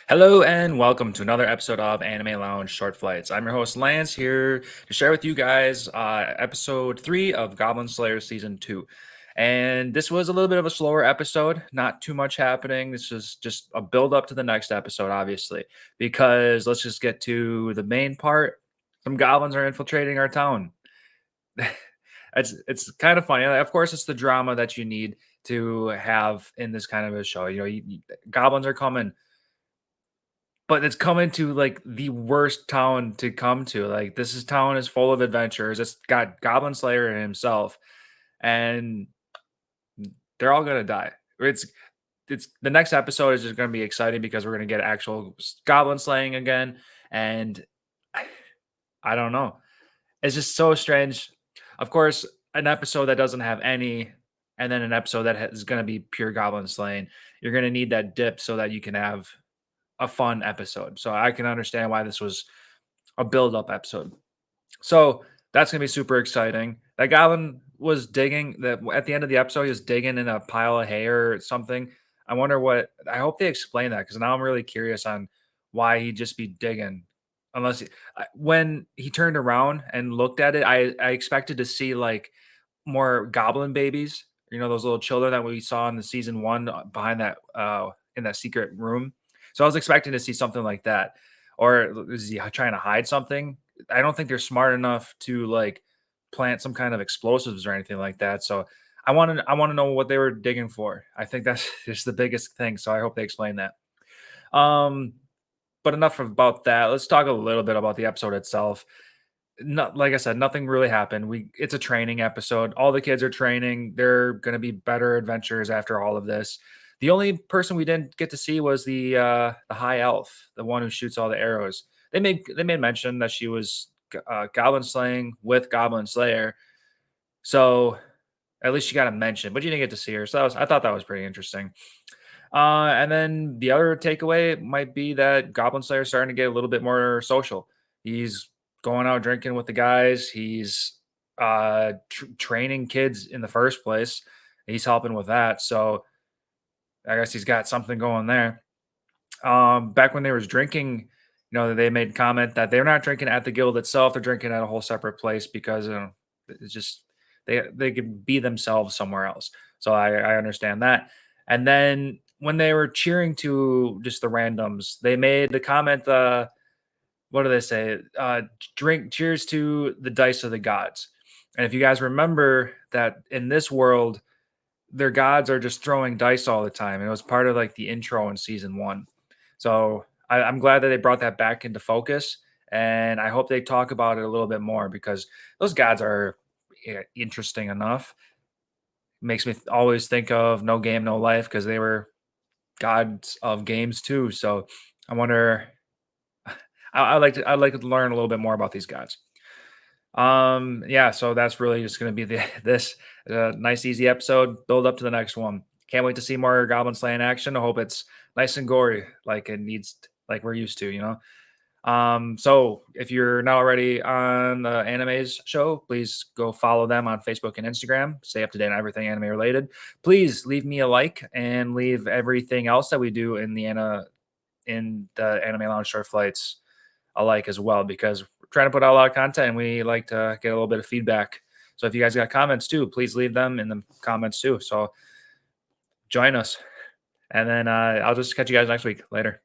Hello and welcome to another episode of Anime Lounge Short Flights. I'm your host Lance here to share with you guys episode 3 of Goblin Slayer season 2. And this was a little bit of a slower episode, not too much happening. This is just a build up to the next episode, obviously, because let's just get to the main part. Some goblins are infiltrating our town. It's kind of funny. Of course, it's the drama that you need to have in this kind of a show. Goblins are coming, but it's coming to, like, the worst town to come to. Like, town is full of adventures. It's got Goblin Slayer himself, and they're all gonna die. It's the next episode is just gonna be exciting because we're gonna get actual goblin slaying again, and I don't know. It's just so strange. Of course, an episode that doesn't have any, and then an episode that is gonna be pure goblin slaying, you're gonna need that dip so that you can have a fun episode. So I can understand why this was a build up episode. So that's gonna be super exciting. That goblin was digging that at the end of the episode, he was digging in a pile of hay or something. I wonder what I hope they explain that because now I'm really curious on why he'd just be digging. When he turned around and looked at it, I expected to see like more goblin babies, those little children that we saw in the season one behind that in that secret room. So I was expecting to see something like that. Or is he trying to hide something? I don't think they're smart enough to like plant some kind of explosives or anything like that. So I want to know what they were digging for. I think that's just the biggest thing. So I hope they explain that. Um, but enough about that. Let's talk a little bit about the episode itself. Not like I said, nothing really happened. It's a training episode. All the kids are training. They're gonna be better adventures after all of this. The only person we didn't get to see was the high elf, the one who shoots all the arrows. They made mention that she was goblin slaying with Goblin Slayer, so at least she got a mention, but you didn't get to see her. So I thought that was pretty interesting. And then the other takeaway might be that Goblin Slayer is starting to get a little bit more social. He's going out drinking with the guys. He's training kids in the first place. He's helping with that. So I guess he's got something going there. Back when they was drinking, they made comment that they're not drinking at the guild itself. They're drinking at a whole separate place because it's just they could be themselves somewhere else. So I understand that. And then when they were cheering to just the randoms, they made the comment. What do they say? Drink cheers to the dice of the gods. And if you guys remember that in this world, their gods are just throwing dice all the time. And it was part of like the intro in season one. So I'm glad that they brought that back into focus. And I hope they talk about it a little bit more because those gods are interesting enough. Makes me always think of No Game, No Life because they were gods of games too. So I wonder. I'd like to learn a little bit more about these gods. Yeah, so that's really just going to be this nice easy episode. Build up to the next one. Can't wait to see more Goblin Slaying action. I hope it's nice and gory, like it needs, like we're used to. So if you're not already on the Animes show, please go follow them on Facebook and Instagram. Stay up to date on everything anime related. Please leave me a like and leave everything else that we do in the Anime Lounge Short Flights alike as well because we're trying to put out a lot of content and we like to get a little bit of feedback. So if you guys got comments too, please leave them in the comments too. So join us. And then I'll just catch you guys next week. Later.